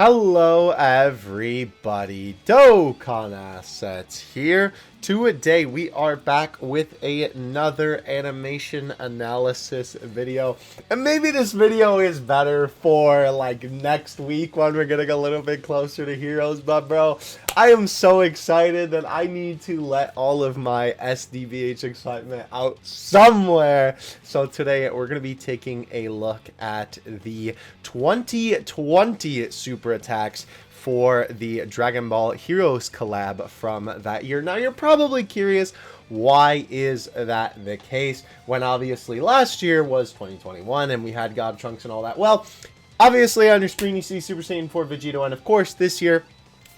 Hello everybody, Dokkan Assets here. Today we are back with another animation analysis video. And maybe this video is better for like next week when we're getting a little bit closer to Heroes. But bro, I am so excited that I need to let all of my SDBH excitement out somewhere. So today we're going to be taking a look at the 2020 super attacks for the Dragon Ball Heroes collab from that year. Now you're probably curious, why is that the case when obviously last year was 2021 and we had God Trunks and all that? Well, obviously on your screen you see Super Saiyan 4 Vegito, and of course this year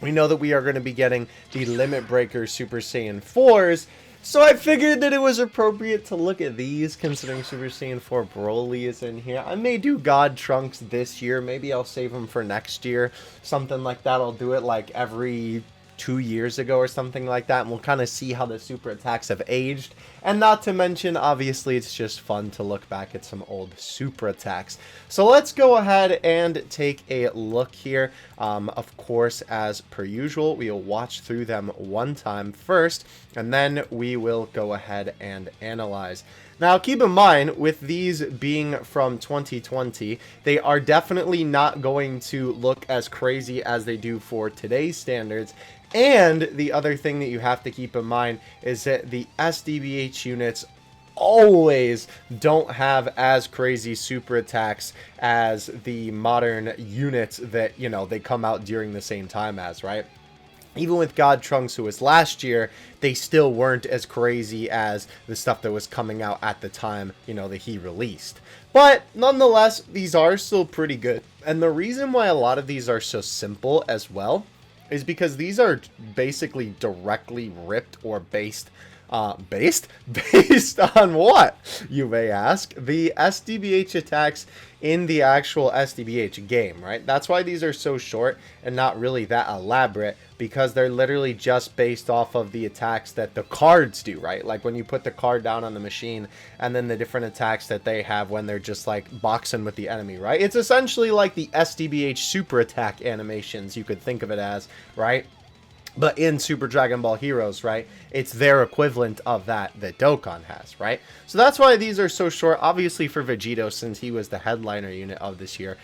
we know that we are going to be getting the Limit Breaker Super Saiyan 4s. So I figured that it was appropriate to look at these, considering Super Saiyan 4 Broly is in here. I may do God Trunks this year. Maybe I'll save them for next year. Something like that. I'll do it like every 2 years ago or something like that. And we'll kind of see how the super attacks have aged. And not to mention, obviously, it's just fun to look back at some old super attacks. So let's go ahead and take a look here. Of course, as per usual, we'll watch through them one time first, and then we will go ahead and analyze. Now, keep in mind, with these being from 2020, they are definitely not going to look as crazy as they do for today's standards. And the other thing that you have to keep in mind is that the SDBH units always don't have as crazy super attacks as the modern units that, you know, they come out during the same time as, right? Even with God Trunks, who was last year, they still weren't as crazy as the stuff that was coming out at the time, you know, that he released. But nonetheless, these are still pretty good. And the reason why a lot of these are so simple as well is because these are basically directly ripped or based based on what, you may ask? The SDBH attacks in the actual SDBH game, right? That's why these are so short and not really that elaborate, because they're literally just based off of the attacks that the cards do, right? Like when you put the card down on the machine and then the different attacks that they have when they're just like boxing with the enemy, right? It's essentially like the SDBH super attack animations, you could think of it as, right? But in Super Dragon Ball Heroes, right, it's their equivalent of that Dokkan has, right? So that's why these are so short. Obviously for Vegito, since he was the headliner unit of this year,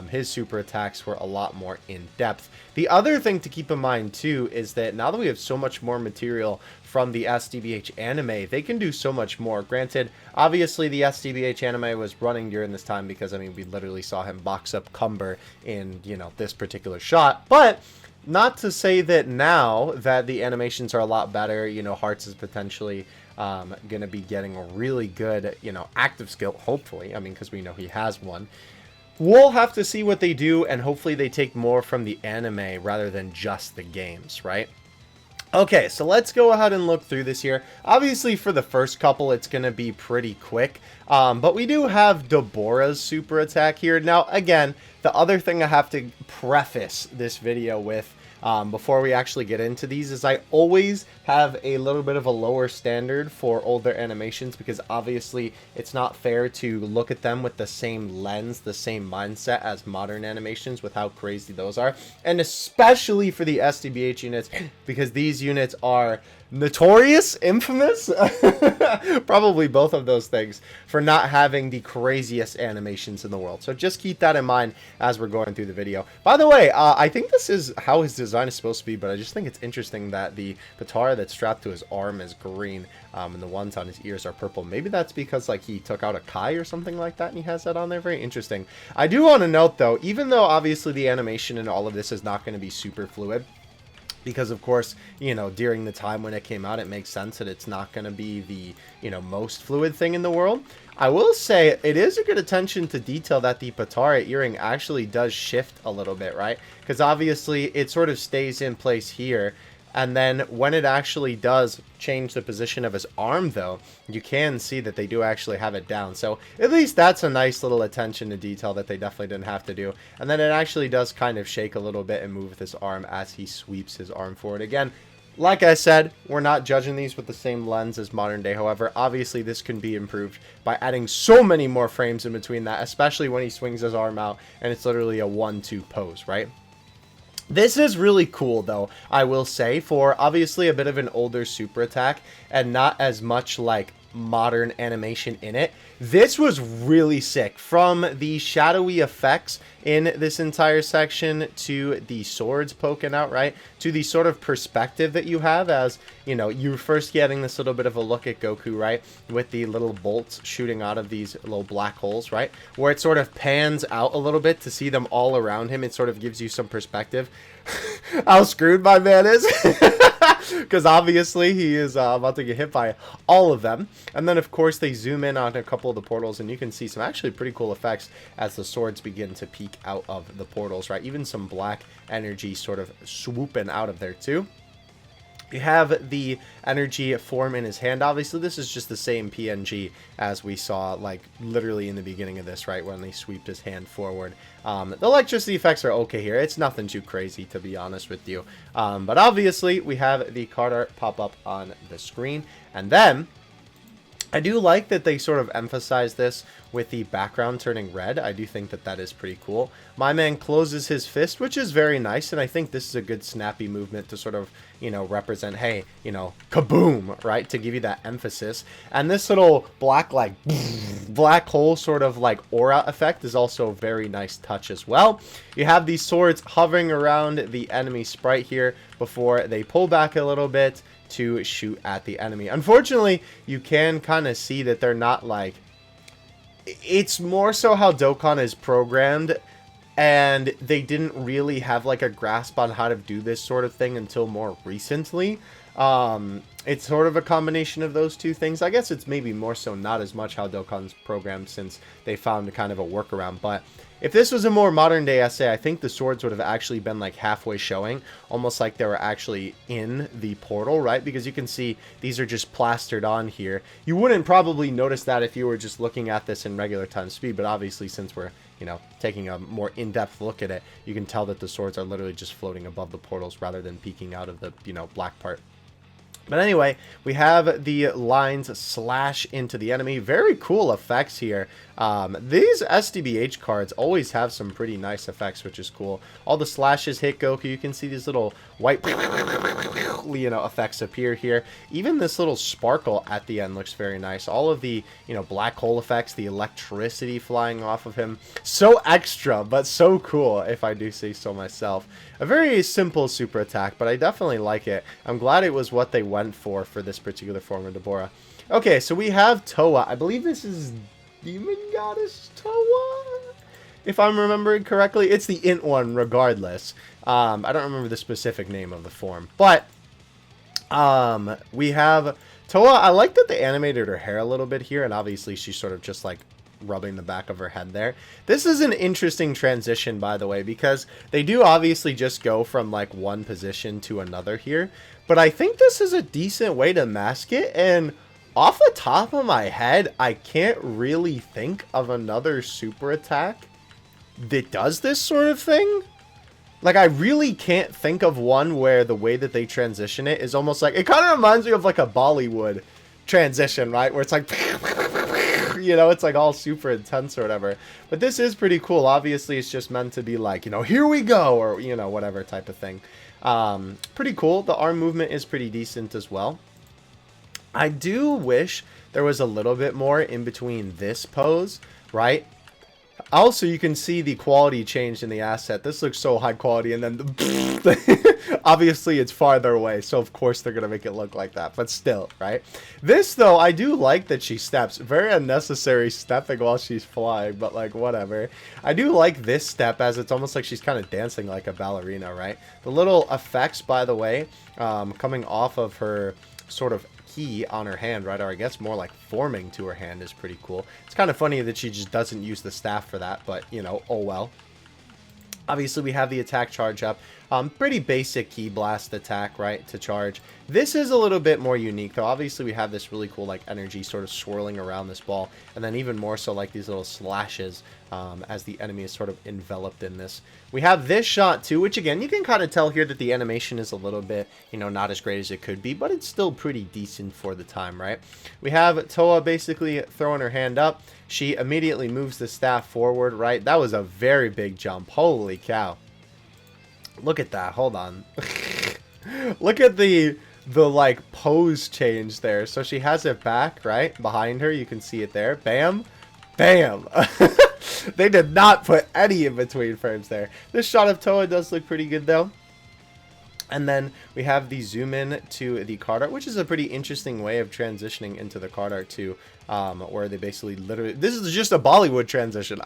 his super attacks were a lot more in-depth. The other thing to keep in mind, too, is that now that we have so much more material from the SDBH anime, they can do so much more. Granted, obviously the SDBH anime was running during this time because, I mean, we literally saw him box up Cumber in, you know, this particular shot, but not to say that now that the animations are a lot better, you know, Hearts is potentially going to be getting a really good, you know, active skill, hopefully. I mean, because we know he has one. We'll have to see what they do, and hopefully they take more from the anime rather than just the games, right? Okay, so let's go ahead and look through this here. Obviously, for the first couple, it's going to be pretty quick. But we do have Dabura's super attack here. Now, again, the other thing I have to preface this video with before we actually get into these is I always have a little bit of a lower standard for older animations, because obviously it's not fair to look at them with the same lens, the same mindset as modern animations with how crazy those are. And especially for the SDBH units, because these units are notorious, infamous, probably both of those things, for not having the craziest animations in the world. So just keep that in mind as we're going through the video. By the way, I think this is how his design is supposed to be, but I just think it's interesting that the Patara that's strapped to his arm is green, and the ones on his ears are purple. Maybe that's because like he took out a Kai or something like that and he has that on there. Very interesting. I do want to note though, even though obviously the animation in all of this is not going to be super fluid, because of course, you know, during the time when it came out, it makes sense that it's not going to be the, you know, most fluid thing in the world. I will say it is a good attention to detail that the Patara earring actually does shift a little bit, right? Because obviously it sort of stays in place here, and then when it actually does change the position of his arm, though, you can see that they do actually have it down. So at least that's a nice little attention to detail that they definitely didn't have to do. And then it actually does kind of shake a little bit and move his arm as he sweeps his arm forward. Again, like I said, we're not judging these with the same lens as modern day. However, obviously this can be improved by adding so many more frames in between that, especially when he swings his arm out and it's literally a 1-2 pose, right? This is really cool, though, I will say, for obviously a bit of an older super attack and not as much, like, modern animation in it. This was really sick. From the shadowy effects in this entire section to the swords poking out, right? To the sort of perspective that you have as, you know, you're first getting this little bit of a look at Goku, right? With the little bolts shooting out of these little black holes, right? Where it sort of pans out a little bit to see them all around him. It sort of gives you some perspective. How screwed my man is. Because obviously he is about to get hit by all of them. And then, of course, they zoom in on a couple of the portals, and you can see some actually pretty cool effects as the swords begin to peek out of the portals, right? Even some black energy sort of swooping out of there, too. You have the energy form in his hand. Obviously, this is just the same PNG as we saw, like, literally in the beginning of this, right? When they sweeped his hand forward. The electricity effects are okay here. It's nothing too crazy, to be honest with you. But obviously, we have the card art pop up on the screen. And then I do like that they sort of emphasize this with the background turning red. I do think that that is pretty cool. My man closes his fist, which is very nice, and I think this is a good snappy movement to sort of, you know, represent, hey, you know, kaboom, right? To give you that emphasis. And this little black, like, black hole sort of like aura effect is also a very nice touch as well. You have these swords hovering around the enemy sprite here before they pull back a little bit to shoot at the enemy. Unfortunately, you can kind of see that they're not like... It's more so how Dokkan is programmed, and they didn't really have like a grasp on how to do this sort of thing until more recently. It's sort of a combination of those two things. I guess it's maybe more so not as much how Dokkan's programmed since they found kind of a workaround. But if this was a more modern day essay, I think the swords would have actually been like halfway showing, almost like they were actually in the portal, right? Because you can see these are just plastered on here. You wouldn't probably notice that if you were just looking at this in regular time speed, but obviously since we're, you know, taking a more in-depth look at it, you can tell that the swords are literally just floating above the portals rather than peeking out of the, you know, black part. But anyway, we have the lines slash into the enemy. Very cool effects here. These SDBH cards always have some pretty nice effects, which is cool. All the slashes hit Goku. You can see these little white, you know, effects appear here. Even this little sparkle at the end looks very nice. All of the, you know, black hole effects, the electricity flying off of him. So extra, but so cool, if I do say so myself. A very simple super attack, but I definitely like it. I'm glad it was what they went for this particular form of Dabura. Okay, so we have Toa. I believe this is Demon Goddess Toa, if I'm remembering correctly. It's the int one regardless. I don't remember the specific name of the form, but we have Toa. I like that they animated her hair a little bit here, and obviously she's sort of just like rubbing the back of her head there. This is an interesting transition, by the way, because they do obviously just go from like one position to another here, but I think this is a decent way to mask it. And off the top of my head, I can't really think of another super attack that does this sort of thing. Like, I really can't think of one where the way that they transition it is almost like, it kind of reminds me of like a Bollywood transition, right? Where it's like, you know, it's like all super intense or whatever. But this is pretty cool. Obviously, it's just meant to be like, you know, here we go, or, you know, whatever type of thing. Pretty cool. The arm movement is pretty decent as well. I do wish there was a little bit more in between this pose, right? Also, you can see the quality change in the asset. This looks so high quality, and then obviously it's farther away, so of course they're going to make it look like that, but still, right? This, though, I do like that she steps. Very unnecessary stepping while she's flying, but, like, whatever. I do like this step, as it's almost like she's kind of dancing like a ballerina, right? The little effects, by the way, coming off of her sort of key on her hand, right, or I guess more like forming to her hand, is pretty cool. It's kind of funny that she just doesn't use the staff for that, but, you know, oh well. Obviously, we have the attack charge up. Pretty basic key blast attack, right, to charge. This is a little bit more unique, though. Obviously, we have this really cool, like, energy sort of swirling around this ball, and then even more so, like, these little slashes as the enemy is sort of enveloped in this. We have this shot, too, which, again, you can kind of tell here that the animation is a little bit, you know, not as great as it could be, but it's still pretty decent for the time, right? We have Toa basically throwing her hand up. She immediately moves the staff forward, right? That was a very big jump. Holy cow. Look at that. Hold on. Look at the like pose change there. So she has it back, right? Behind her, you can see it there. Bam. Bam. They did not put any in between frames there. This shot of Toa does look pretty good though. And then we have the zoom in to the card art, which is a pretty interesting way of transitioning into the card art too, where they basically literally, this is just a Bollywood transition.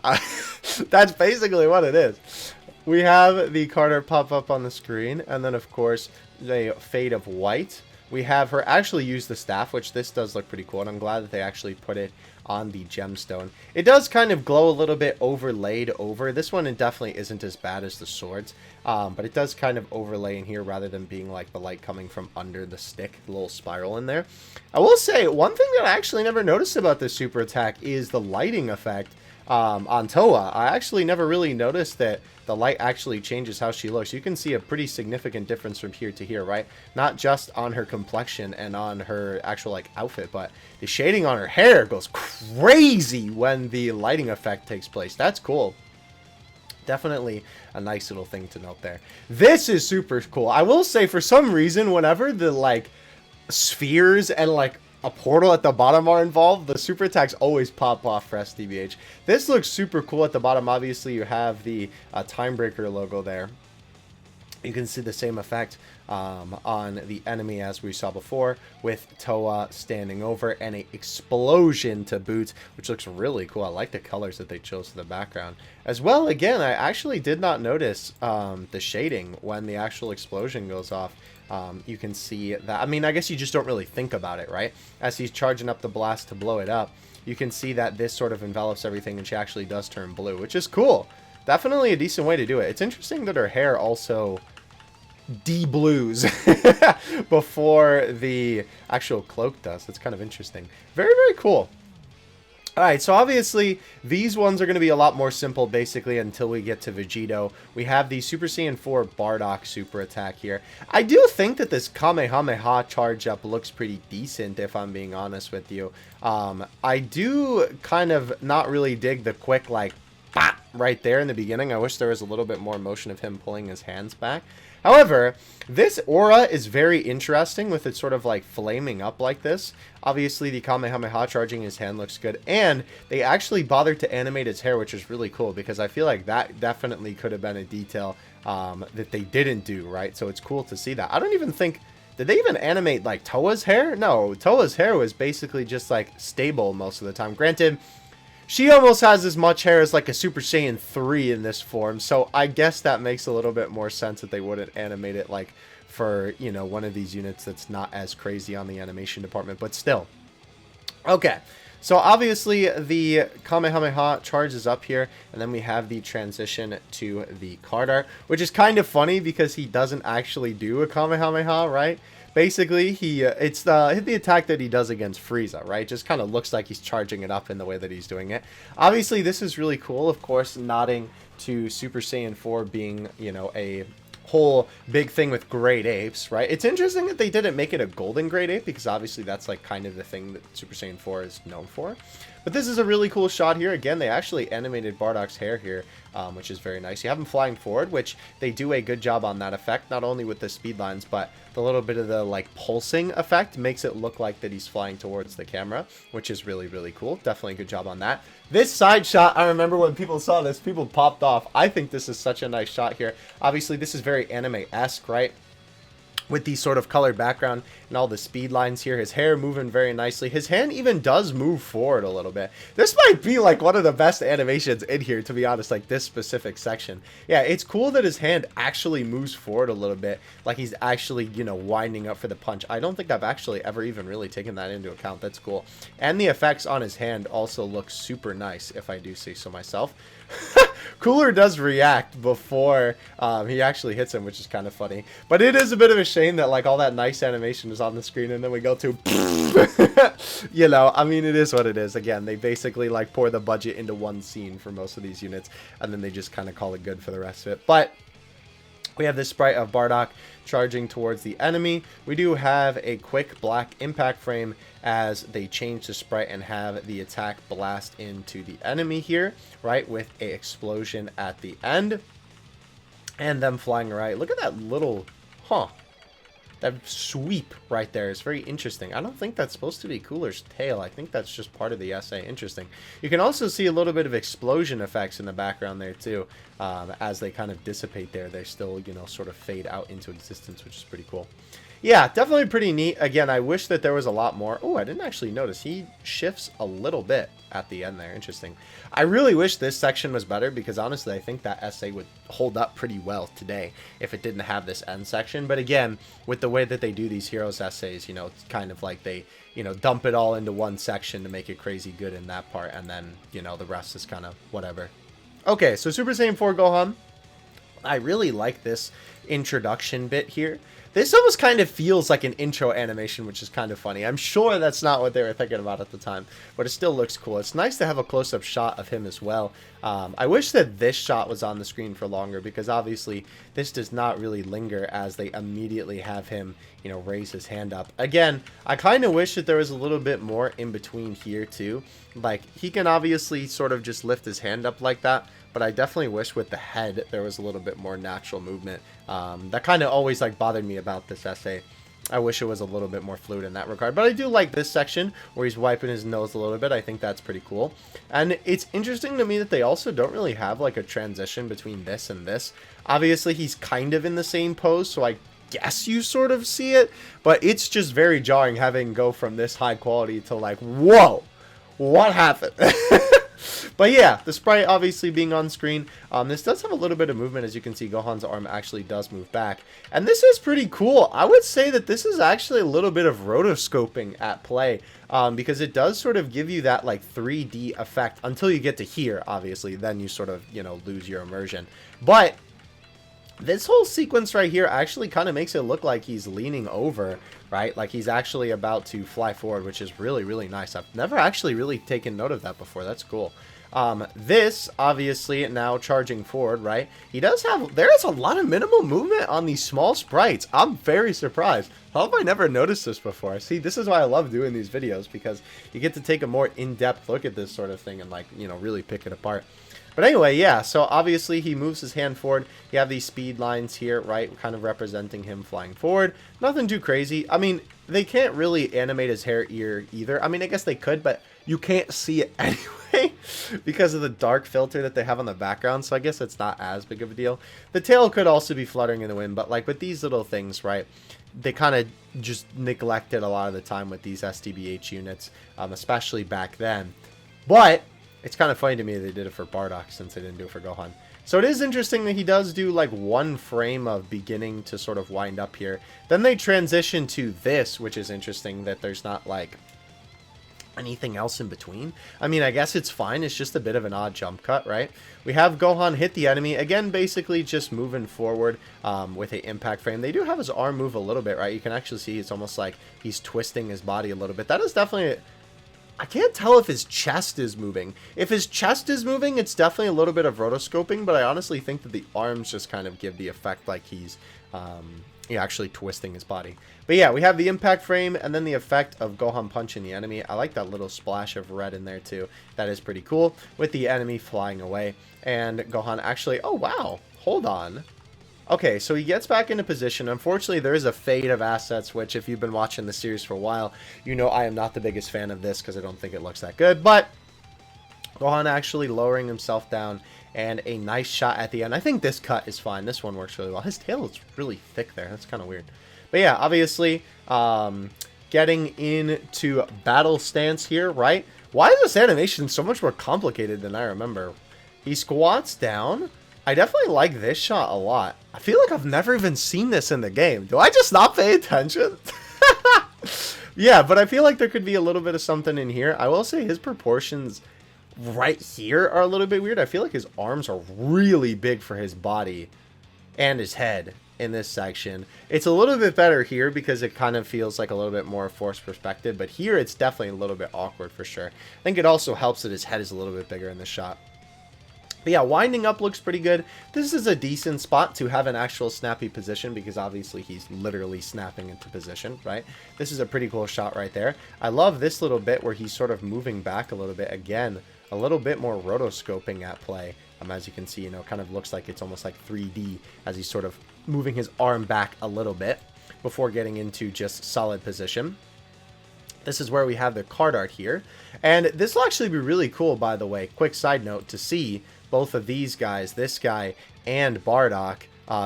That's basically what it is. We have the card art pop up on the screen, and then of course the fade of white. We have her actually use the staff, which this does look pretty cool, and I'm glad that they actually put it on the gemstone. It does kind of glow a little bit overlaid over. This one, it definitely isn't as bad as the swords, but it does kind of overlay in here rather than being like the light coming from under the stick, the little spiral in there. I will say, one thing that I actually never noticed about this super attack is the lighting effect on Toa. I actually never really noticed that the light actually changes how she looks. You can see a pretty significant difference from here to here, right? Not just on her complexion and on her actual like outfit, but the shading on her hair goes crazy when the lighting effect takes place. That's cool. Definitely a nice little thing to note there. This is super cool. I will say, for some reason, whenever the like spheres and like a portal at the bottom are involved, the super attacks always pop off for SDBH. This looks super cool at the bottom. Obviously, you have the Timebreaker logo there. You can see the same effect on the enemy as we saw before, with Toa standing over and a explosion to boot, which looks really cool. I like the colors that they chose for the background. As well, again, I actually did not notice the shading when the actual explosion goes off. You can see that, I mean, I guess you just don't really think about it, right? As he's charging up the blast to blow it up, you can see that this sort of envelops everything, and she actually does turn blue, which is cool. Definitely a decent way to do it. It's interesting that her hair also de-blues before the actual cloak does. That's kind of interesting. Very, very cool. Alright, so obviously, these ones are going to be a lot more simple, basically, until we get to Vegito. We have the Super Saiyan 4 Bardock super attack here. I do think that this Kamehameha charge up looks pretty decent, if I'm being honest with you. I do kind of not really dig the quick, like, bop, right there in the beginning. I wish there was a little bit more motion of him pulling his hands back. However, this aura is very interesting with it sort of like flaming up like this. Obviously, the Kamehameha charging his hand looks good, and they actually bothered to animate his hair, which is really cool, because I feel like that definitely could have been a detail that they didn't do, right? So it's cool to see that. I don't even think, did they even animate like Toa's hair? No, Toa's hair was basically just like stable most of the time. Granted, she almost has as much hair as like a Super Saiyan 3 in this form, so I guess that makes a little bit more sense that they wouldn't animate it like for, you know, one of these units that's not as crazy on the animation department, but still. Okay, so obviously the Kamehameha charges up here, and then we have the transition to the card art, which is kind of funny because he doesn't actually do a Kamehameha, right? Basically, it's the attack that he does against Frieza, right? Just kind of looks like he's charging it up in the way that he's doing it. Obviously, this is really cool, of course, nodding to Super Saiyan 4 being, you know, a whole big thing with great apes, right? It's interesting that they didn't make it a golden great ape, because obviously that's like kind of the thing that Super Saiyan 4 is known for. But this is a really cool shot here. Again, they actually animated Bardock's hair here, which is very nice. You have him flying forward, which they do a good job on that effect, not only with the speed lines, but the little bit of the like pulsing effect makes it look like that he's flying towards the camera, which is really, really cool. Definitely a good job on that. This side shot, I remember when people saw this, people popped off. I think this is such a nice shot here. Obviously, this is very anime-esque, right? With the sort of colored background and all the speed lines here. His hair moving very nicely. His hand even does move forward a little bit. This might be like one of the best animations in here, to be honest, like this specific section. Yeah, it's cool that his hand actually moves forward a little bit, like he's actually, you know, winding up for the punch. I don't think I've actually ever even really taken that into account. That's cool. And the effects on his hand also look super nice, if I do say so myself. Cooler does react before he actually hits him, which is kind of funny. But it is a bit of a shame that like all that nice animation is on the screen and then we go to you know, I mean, it is what it is. Again, they basically like pour the budget into one scene for most of these units, and then they just kind of call it good for the rest of it. But we have this sprite of Bardock charging towards the enemy. We do have a quick black impact frame as they change the sprite and have the attack blast into the enemy here, right, with a explosion at the end. And them flying right. Look at that little, that sweep right there is very interesting. I don't think that's supposed to be Cooler's tail. I think that's just part of the SA. Interesting. You can also see a little bit of explosion effects in the background there too. As they kind of dissipate there, they still, you know, sort of fade out into existence, which is pretty cool. Yeah, definitely pretty neat. Again, I wish that there was a lot more. Oh, I didn't actually notice. He shifts a little bit at the end there. Interesting. I really wish this section was better because honestly, I think that SA would hold up pretty well today if it didn't have this end section. But again, with the way that they do these Heroes essays, you know, it's kind of like they, you know, dump it all into one section to make it crazy good in that part. And then, you know, the rest is kind of whatever. Okay, so Super Saiyan 4 Gohan. I really like this introduction bit here. This almost kind of feels like an intro animation, which is kind of funny. I'm sure that's not what they were thinking about at the time, but it still looks cool. It's nice to have a close-up shot of him as well. I wish that this shot was on the screen for longer because obviously this does not really linger as they immediately have him, you know, raise his hand up. Again, I kind of wish that there was a little bit more in between here too. Like, he can obviously sort of just lift his hand up like that, but I definitely wish with the head there was a little bit more natural movement. That kind of always like bothered me about this essay. I wish it was a little bit more fluid in that regard. But I do like this section where he's wiping his nose a little bit. I think that's pretty cool. And it's interesting to me that they also don't really have like a transition between this and this. Obviously, he's kind of in the same pose, so I guess you sort of see it. But it's just very jarring having go from this high quality to like, whoa, what happened? But yeah, the sprite obviously being on screen, this does have a little bit of movement. As you can see, Gohan's arm actually does move back. And this is pretty cool. I would say that this is actually a little bit of rotoscoping at play, because it does sort of give you that like 3D effect until you get to here, obviously. Then you sort of, you know, lose your immersion. But this whole sequence right here actually kind of makes it look like he's leaning over, right? Like he's actually about to fly forward, which is really, really nice. I've never actually really taken note of that before. That's cool. This, obviously, now charging forward, right? He does have, there is a lot of minimal movement on these small sprites. I'm very surprised. How have I never noticed this before? See, this is why I love doing these videos, because you get to take a more in-depth look at this sort of thing and, like, you know, really pick it apart. But anyway, yeah, so obviously he moves his hand forward. You have these speed lines here, right, kind of representing him flying forward. Nothing too crazy. I mean, they can't really animate his hair ear either. I mean, I guess they could, but you can't see it anyway because of the dark filter that they have on the background, so I guess it's not as big of a deal. The tail could also be fluttering in the wind, but like with these little things, right, they kind of just neglected a lot of the time with these SDBH units, especially back then. But it's kind of funny to me they did it for Bardock since they didn't do it for Gohan. So it is interesting that he does do like one frame of beginning to sort of wind up here. Then they transition to this, which is interesting that there's not like anything else in between. I mean, I guess it's fine. It's just a bit of an odd jump cut, right? We have Gohan hit the enemy. Again, basically just moving forward with an impact frame. They do have his arm move a little bit, right? You can actually see it's almost like he's twisting his body a little bit. That is definitely... I can't tell if his chest is moving. If his chest is moving, it's definitely a little bit of rotoscoping, but I honestly think that the arms just kind of give the effect like he's actually twisting his body. But yeah, we have the impact frame and then the effect of Gohan punching the enemy. I like that little splash of red in there too. That is pretty cool with the enemy flying away. And Gohan actually, oh wow, hold on. Okay, so he gets back into position. Unfortunately, there is a fade of assets, which if you've been watching the series for a while, you know I am not the biggest fan of this because I don't think it looks that good. But Gohan actually lowering himself down and a nice shot at the end. I think this cut is fine. This one works really well. His tail is really thick there. That's kind of weird. But yeah, obviously, getting into battle stance here, right? Why is this animation so much more complicated than I remember? He squats down. I definitely like this shot a lot. I feel like I've never even seen this in the game. Do I just not pay attention? Yeah, but I feel like there could be a little bit of something in here. I will say his proportions right here are a little bit weird. I feel like his arms are really big for his body and his head in this section. It's a little bit better here because it kind of feels like a little bit more forced perspective, but here it's definitely a little bit awkward for sure. I think it also helps that his head is a little bit bigger in this shot. But yeah, winding up looks pretty good. This is a decent spot to have an actual snappy position because obviously he's literally snapping into position, right? This is a pretty cool shot right there. I love this little bit where he's sort of moving back a little bit. Again, a little bit more rotoscoping at play. As you can see, you know, kind of looks like it's almost like 3D as he's sort of moving his arm back a little bit before getting into just solid position. This is where we have the card art here. And this will actually be really cool, by the way. Quick side note, to see both of these guys, this guy and Bardock,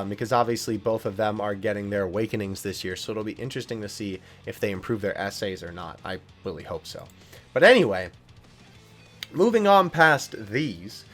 because obviously both of them are getting their awakenings this year. So it'll be interesting to see if they improve their essays or not. I really hope so. But anyway, moving on past these,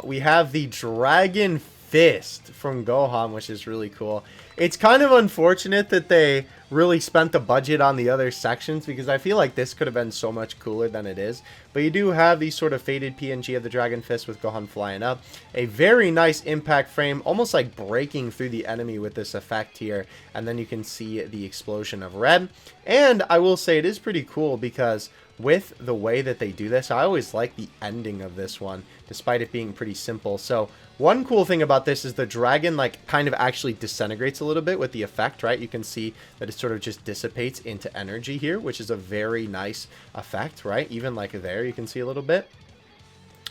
we have the Dragon Fist from Gohan, which is really cool. It's kind of unfortunate that they really spent the budget on the other sections, because I feel like this could have been so much cooler than it is. But you do have these sort of faded PNG of the Dragon Fist with Gohan flying up. A very nice impact frame, almost like breaking through the enemy with this effect here. And then you can see the explosion of red. And I will say it is pretty cool because with the way that they do this, I always like the ending of this one, despite it being pretty simple. So one cool thing about this is the dragon like kind of actually disintegrates a little bit with the effect, right? You can see that it sort of just dissipates into energy here, which is a very nice effect, right? Even like there, you can see a little bit.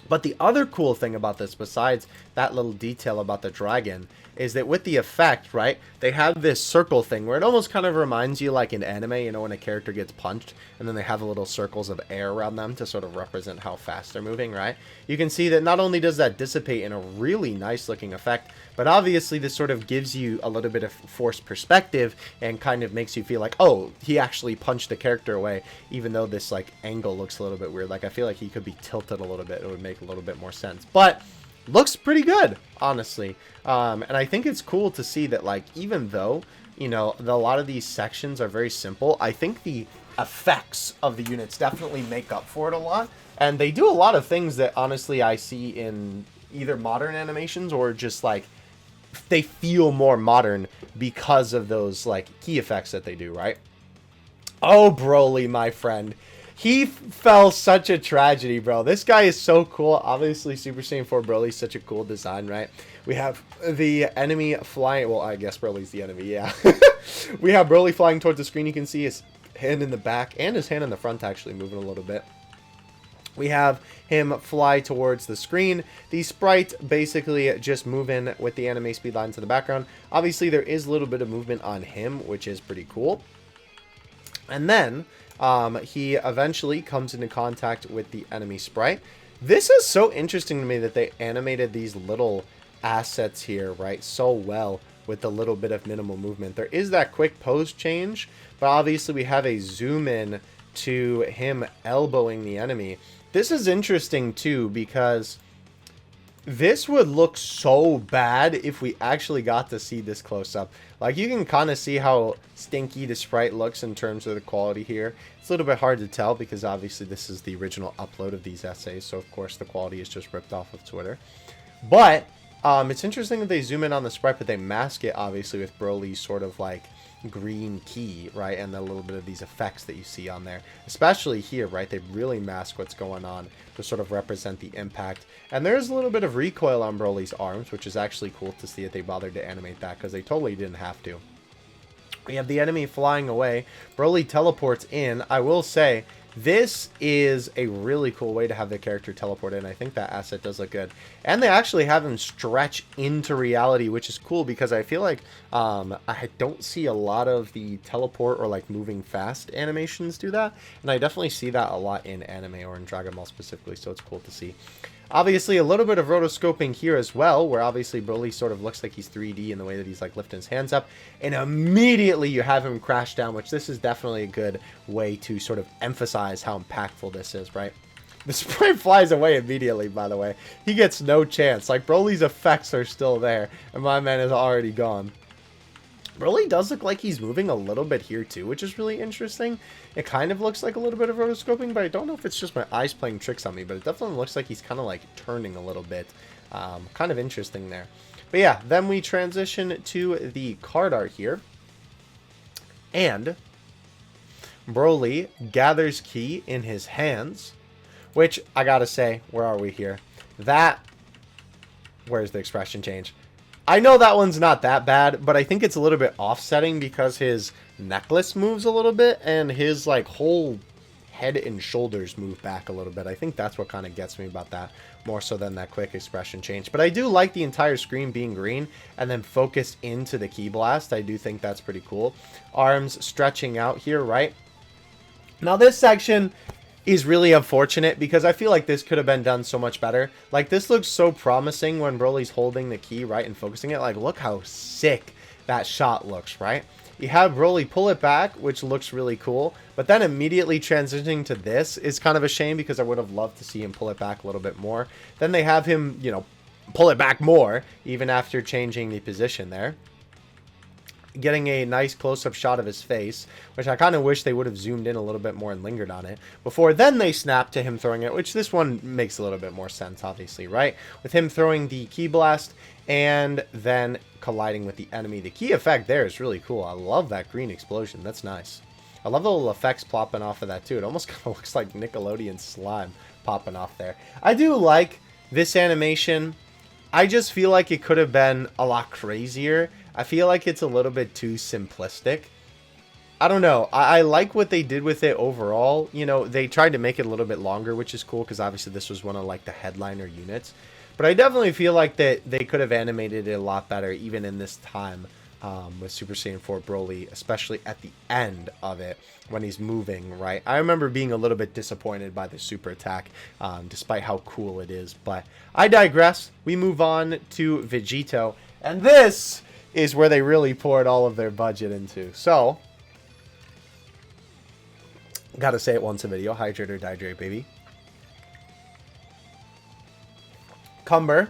But the other cool thing about this, besides that little detail about the dragon, is that with the effect, right, they have this circle thing where it almost kind of reminds you like in anime, you know, when a character gets punched and then they have the little circles of air around them to sort of represent how fast they're moving, right? You can see that not only does that dissipate in a really nice looking effect, but obviously this sort of gives you a little bit of forced perspective and kind of makes you feel like, oh, he actually punched the character away, even though this like angle looks a little bit weird. Like I feel like he could be tilted a little bit. It would make a little bit more sense. But looks pretty good, honestly. And I think it's cool to see that, like, even though, you know, a lot of these sections are very simple, I think the effects of the units definitely make up for it a lot. And they do a lot of things that, honestly, I see in either modern animations or just, like, they feel more modern because of those, like, key effects that they do, right? Oh, Broly, my friend. He fell such a tragedy, bro. This guy is so cool. Obviously, Super Saiyan 4 Broly is such a cool design, right? We have the enemy flying. Well, I guess Broly's the enemy, yeah. We have Broly flying towards the screen. You can see his hand in the back and his hand in the front actually moving a little bit. We have him fly towards the screen. The sprite basically just move in with the anime speed lines in the background. Obviously, there is a little bit of movement on him, which is pretty cool. And then he eventually comes into contact with the enemy sprite. This is so interesting to me that they animated these little assets here, right, so well with the little bit of minimal movement. There is that quick pose change, but obviously we have a zoom in to him elbowing the enemy. This is interesting too, because this would look so bad if we actually got to see this close up. Like, you can kind of see how stinky the sprite looks in terms of the quality here. It's a little bit hard to tell because obviously this is the original upload of these essays, so of course the quality is just ripped off of Twitter. But it's interesting that they zoom in on the sprite, but they mask it obviously with Broly's sort of like green key, right, and a little bit of these effects that you see on there, especially here, right? They really mask what's going on to sort of represent the impact. And there's a little bit of recoil on Broly's arms, which is actually cool to see that they bothered to animate that, because they totally didn't have to. We have the enemy flying away. Broly teleports in. I will say, this is a really cool way to have the character teleport in. I think that asset does look good. And they actually have him stretch into reality, which is cool because I feel like I don't see a lot of the teleport or like moving fast animations do that. And I definitely see that a lot in anime or in Dragon Ball specifically, so it's cool to see. Obviously, a little bit of rotoscoping here as well, where obviously Broly sort of looks like he's 3D in the way that he's like lifting his hands up, and immediately you have him crash down, which this is definitely a good way to sort of emphasize how impactful this is, right? The sprite flies away immediately, by the way. He gets no chance. Like, Broly's effects are still there, and my man is already gone. Broly does look like he's moving a little bit here too, which is really interesting. It kind of looks like a little bit of rotoscoping, but I don't know if it's just my eyes playing tricks on me, but it definitely looks like he's kind of like turning a little bit. Kind of interesting there. But yeah, then we transition to the card art here. And Broly gathers ki in his hands, which I gotta say, where are we here? Where's the expression change? I know that one's not that bad, but I think it's a little bit offsetting because his necklace moves a little bit and his like whole head and shoulders move back a little bit. I think that's what kind of gets me about that, more so than that quick expression change. But I do like the entire screen being green and then focused into the Ki Blast. I do think that's pretty cool. Arms stretching out here, right? Now this section is really unfortunate because I feel like this could have been done so much better. Like, this looks so promising when Broly's holding the key, right, and focusing it. Like, look how sick that shot looks, right? You have Broly pull it back, which looks really cool, but then immediately transitioning to this is kind of a shame because I would have loved to see him pull it back a little bit more. Then they have him, you know, pull it back more even after changing the position there. Getting a nice close-up shot of his face, which I kind of wish they would have zoomed in a little bit more and lingered on it before then they snapped to him throwing it, which this one makes a little bit more sense, obviously, right? With him throwing the Ki Blast and then colliding with the enemy. The key effect there is really cool. I love that green explosion. That's nice. I love the little effects popping off of that too. It almost kind of looks like Nickelodeon slime popping off there. I do like this animation. I just feel like it could have been a lot crazier. I feel like it's a little bit too simplistic. I don't know. I like what they did with it overall. You know, they tried to make it a little bit longer, which is cool because obviously this was one of like the headliner units. But I definitely feel like that they could have animated it a lot better even in this time with Super Saiyan 4 Broly, especially at the end of it when he's moving, right? I remember being a little bit disappointed by the super attack despite how cool it is. But I digress. We move on to Vegito. And this is where they really poured all of their budget into. So, gotta say it once a video. Hydrate or dihydrate, baby. Cumber,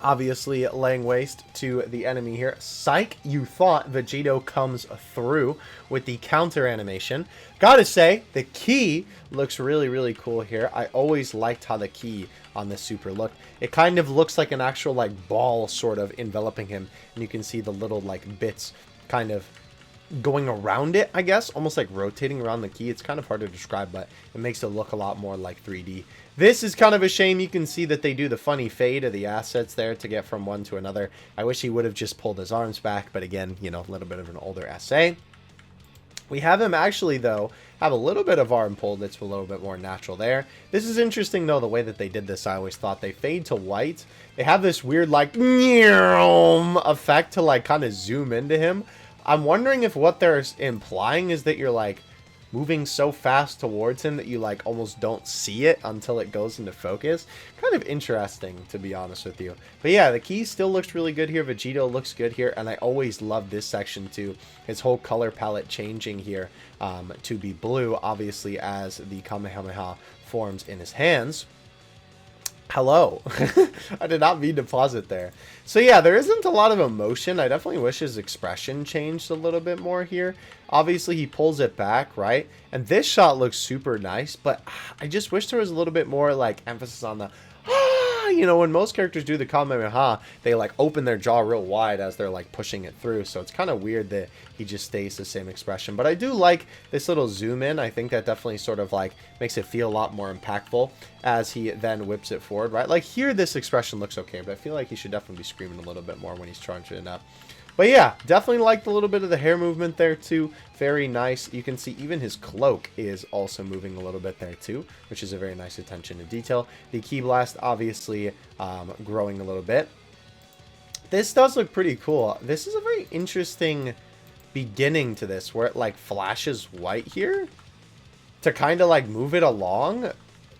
obviously laying waste to the enemy here. Psych, you thought Vegito comes through with the counter animation. Gotta say, the key looks really, really cool here. I always liked how the key on this super looked. It kind of looks like an actual like ball sort of enveloping him. And you can see the little like bits kind of going around it, I guess, almost like rotating around the key. It's kind of hard to describe, but it makes it look a lot more like 3D. This is kind of a shame. You can see that they do the funny fade of the assets there to get from one to another. I wish he would have just pulled his arms back, but again, you know, a little bit of an older SA. We have him actually, though, have a little bit of arm pull that's a little bit more natural there. This is interesting, though, the way that they did this. I always thought they fade to white. They have this weird, like, effect to, like, kind of zoom into him. I'm wondering if what they're implying is that you're, like, moving so fast towards him that you, like, almost don't see it until it goes into focus. Kind of interesting, to be honest with you. But yeah, the key still looks really good here. Vegito looks good here, and I always love this section, too. His whole color palette changing here to be blue, obviously, as the Kamehameha forms in his hands. Hello. I did not mean to pause it there. So yeah, there isn't a lot of emotion. I definitely wish his expression changed a little bit more here. Obviously, he pulls it back, right? And this shot looks super nice, but I just wish there was a little bit more like emphasis on the you know, when most characters do the Kamehameha, they like open their jaw real wide as they're like pushing it through. So it's kind of weird that he just stays the same expression. But I do like this little zoom in. I think that definitely sort of like makes it feel a lot more impactful as he then whips it forward, right? Like here, this expression looks okay, but I feel like he should definitely be screaming a little bit more when he's charging it up. But yeah, definitely liked a little bit of the hair movement there too. Very nice. You can see even his cloak is also moving a little bit there too, which is a very nice attention to detail. The Ki Blast obviously growing a little bit. This does look pretty cool. This is a very interesting beginning to this where it like flashes white here to kind of like move it along.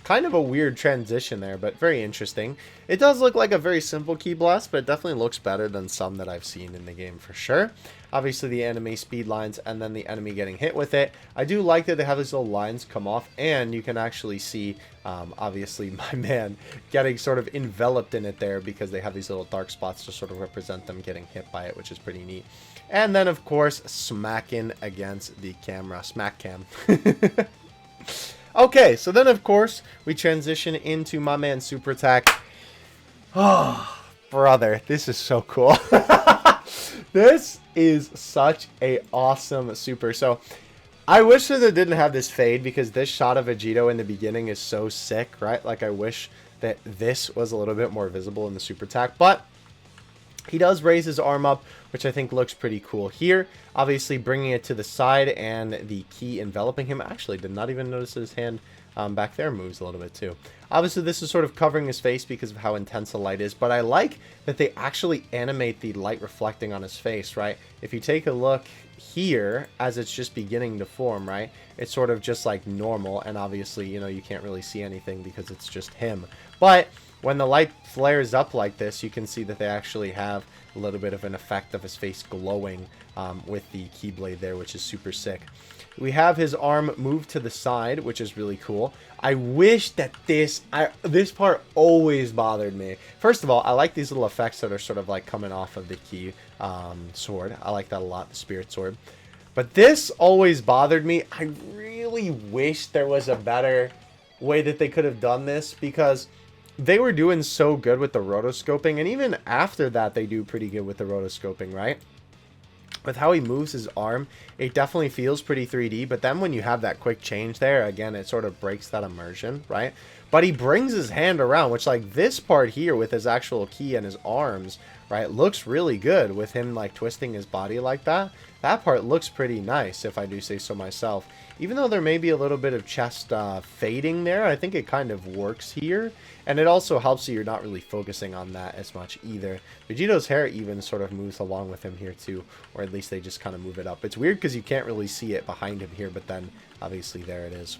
Kind of a weird transition there, but very interesting. It does look like a very simple Ki Blast, but it definitely looks better than some that I've seen in the game for sure. Obviously the enemy speed lines and then the enemy getting hit with it. I do like that they have these little lines come off, and you can actually see obviously my man getting sort of enveloped in it there because they have these little dark spots to sort of represent them getting hit by it, which is pretty neat. And then of course smacking against the camera. Smack cam. Okay, so then of course we transition into my man Super Attack. Oh, brother, this is so cool. This is such a awesome super. So I wish that it didn't have this fade because this shot of Vegito in the beginning is so sick, right? Like I wish that this was a little bit more visible in the Super Attack, but He does raise his arm up, which I think looks pretty cool here. Obviously bringing it to the side and the key enveloping him. Actually, did not even notice that his hand back there moves a little bit too. Obviously, this is sort of covering his face because of how intense the light is. But I like that they actually animate the light reflecting on his face, right? If you take a look here, as it's just beginning to form, right? It's sort of just like normal. And obviously, you know, you can't really see anything because it's just him. But when the light flares up like this, you can see that they actually have a little bit of an effect of his face glowing with the Keyblade there, which is super sick. We have his arm moved to the side, which is really cool. I wish that this part always bothered me. First of all, I like these little effects that are sort of like coming off of the key sword. I like that a lot, the spirit sword. But this always bothered me. I really wish there was a better way that they could have done this, because they were doing so good with the rotoscoping, and even after that they do pretty good with the rotoscoping, right? With how he moves his arm, it definitely feels pretty 3D, but then when you have that quick change there, again, it sort of breaks that immersion, right? But he brings his hand around, which, like, this part here with his actual key and his arms, right, looks really good with him, like, twisting his body like that. That part looks pretty nice, if I do say so myself. Even though there may be a little bit of chest fading there, I think it kind of works here. And it also helps you, you're not really focusing on that as much either. Vegito's hair even sort of moves along with him here too, or at least they just kind of move it up. It's weird because you can't really see it behind him here, but then obviously there it is.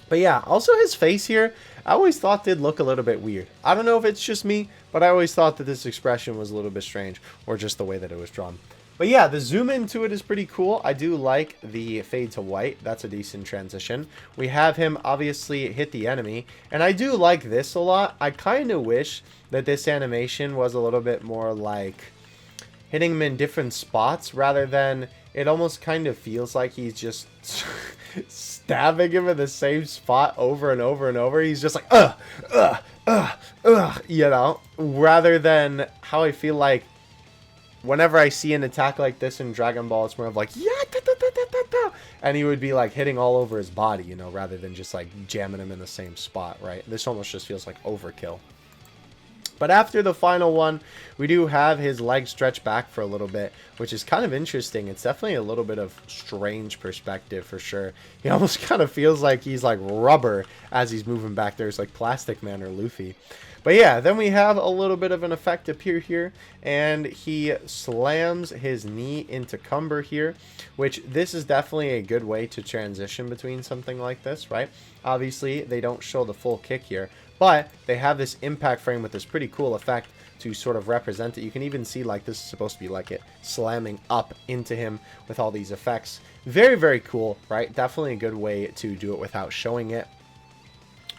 But yeah, also his face here, I always thought did look a little bit weird. I don't know if it's just me, but I always thought that this expression was a little bit strange, or just the way that it was drawn. But yeah, the zoom into it is pretty cool. I do like the fade to white. That's a decent transition. We have him obviously hit the enemy, and I do like this a lot. I kind of wish that this animation was a little bit more like hitting him in different spots, rather than it almost kind of feels like he's just stabbing him in the same spot over and over and over. He's just like, you know, rather than how I feel like whenever I see an attack like this in Dragon Ball, it's more of like, yeah, da, da, da, da, da, da. And he would be like hitting all over his body, you know, rather than just like jamming him in the same spot, right? This almost just feels like overkill. But after the final one, we do have his legs stretch back for a little bit, which is kind of interesting. It's definitely a little bit of strange perspective for sure. He almost kind of feels like he's like rubber as he's moving back there. It's like Plastic Man or Luffy. But yeah, then we have a little bit of an effect appear here, and he slams his knee into Cumber here, which this is definitely a good way to transition between something like this, right? Obviously, they don't show the full kick here, but they have this impact frame with this pretty cool effect to sort of represent it. You can even see like this is supposed to be like it slamming up into him with all these effects. Very, very cool, right? Definitely a good way to do it without showing it.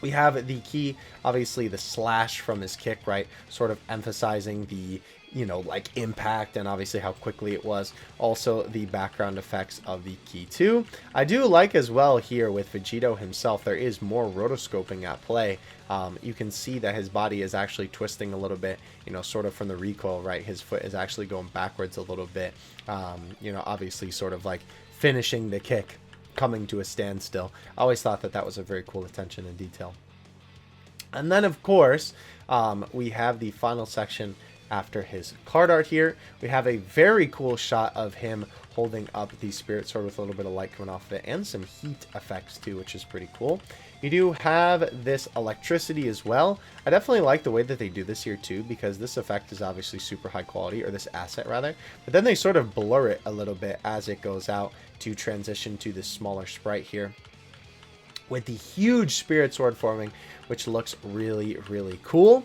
We have the key, obviously the slash from his kick, right? Sort of emphasizing the, you know, like impact and obviously how quickly it was. Also the background effects of the key too. I do like as well here with Vegito himself, there is more rotoscoping at play. You can see that his body is actually twisting a little bit, you know, sort of from the recoil, right? His foot is actually going backwards a little bit, you know, obviously sort of like finishing the kick, coming to a standstill. I always thought that that was a very cool attention to detail. And then of course we have the final section after his card art here. We have a very cool shot of him holding up the spirit sword with a little bit of light coming off of it and some heat effects too, which is pretty cool. You do have this electricity as well. I definitely like the way that they do this here too, because this effect is obviously super high quality, or this asset rather, but then they sort of blur it a little bit as it goes out to transition to this smaller sprite here with the huge spirit sword forming, which looks really, really cool.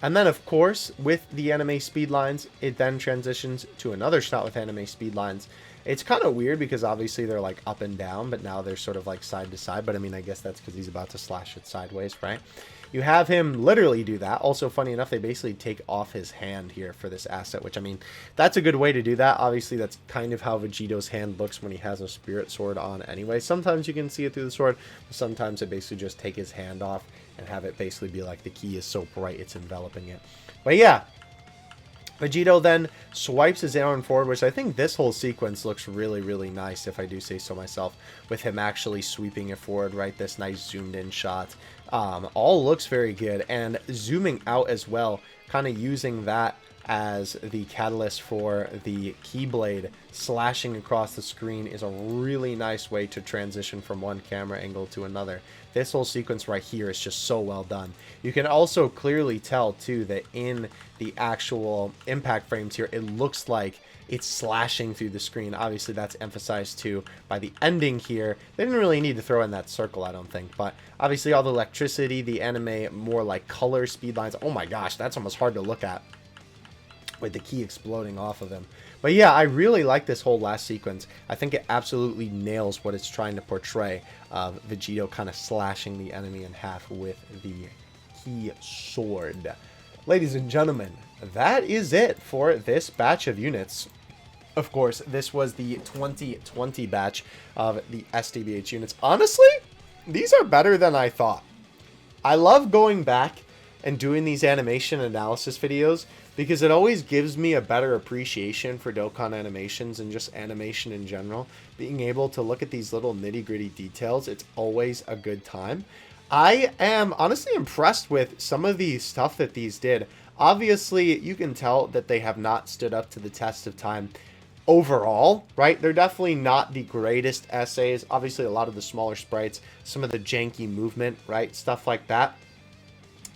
And then of course with the anime speed lines, it then transitions to another shot with anime speed lines. It's kind of weird because obviously they're like up and down, but now they're sort of like side to side. But I mean, I guess that's because he's about to slash it sideways, right? You have him literally do that. Also, funny enough, they basically take off his hand here for this asset, which I mean, that's a good way to do that. Obviously, that's kind of how Vegito's hand looks when he has a spirit sword on anyway. Sometimes you can see it through the sword, but sometimes they basically just take his hand off and have it basically be like the key is so bright it's enveloping it. But yeah, Vegito then swipes his arm forward, which I think this whole sequence looks really, really nice, if I do say so myself, with him actually sweeping it forward, right? This nice zoomed in shot. All looks very good, and zooming out as well, kind of using that as the catalyst for the Keyblade slashing across the screen is a really nice way to transition from one camera angle to another. This whole sequence right here is just so well done. You can also clearly tell too that in the actual impact frames here, it looks like it's slashing through the screen. Obviously that's emphasized too by the ending here. They didn't really need to throw in that circle, I don't think, but obviously all the electricity, the anime more like color speed lines. Oh my gosh, that's almost hard to look at with the key exploding off of him. But yeah, I really like this whole last sequence. I think it absolutely nails what it's trying to portray of Vegito kind of slashing the enemy in half with the key sword. Ladies and gentlemen, that is it for this batch of units. Of course, this was the 2020 batch of the SDBH units. Honestly, these are better than I thought. I love going back and doing these animation analysis videos because it always gives me a better appreciation for Dokkan animations and just animation in general. Being able to look at these little nitty-gritty details, it's always a good time. I am honestly impressed with some of the stuff that these did. Obviously, you can tell that they have not stood up to the test of time overall, right? They're definitely not the greatest essays. Obviously, a lot of the smaller sprites, some of the janky movement, right? Stuff like that.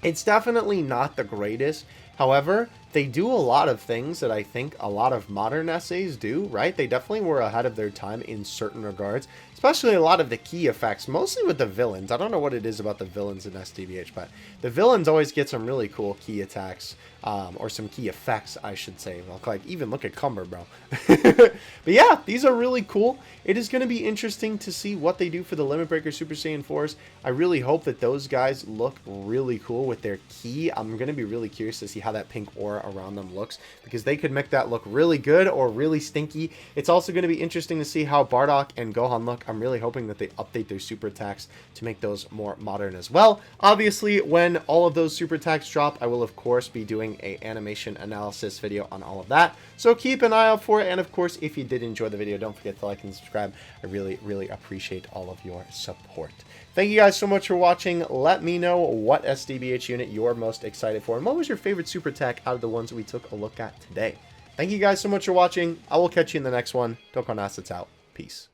It's definitely not the greatest. However, they do a lot of things that I think a lot of modern essays do, right? They definitely were ahead of their time in certain regards, especially a lot of the key effects, mostly with the villains. I don't know what it is about the villains in SDBH, but the villains always get some really cool key attacks, or some key effects, I should say. Like, even look at Cumber, bro. But yeah, these are really cool. It is going to be interesting to see what they do for the Limit Breaker Super Saiyan 4s. I really hope that those guys look really cool with their key. I'm going to be really curious to see how that pink aura around them looks, because they could make that look really good or really stinky. It's also going to be interesting to see how Bardock and Gohan look. I'm really hoping that they update their super attacks to make those more modern as well. Obviously, when all of those super attacks drop, I will of course be doing a animation analysis video on all of that, so keep an eye out for it. And of course, if you did enjoy the video, don't forget to like and subscribe. I really appreciate all of your support. Thank you guys so much for watching. Let me know what SDBH unit you're most excited for, and what was your favorite super attack out of the ones we took a look at today. Thank you guys so much for watching. I will catch you in the next one. Dokkan Assets out. Peace.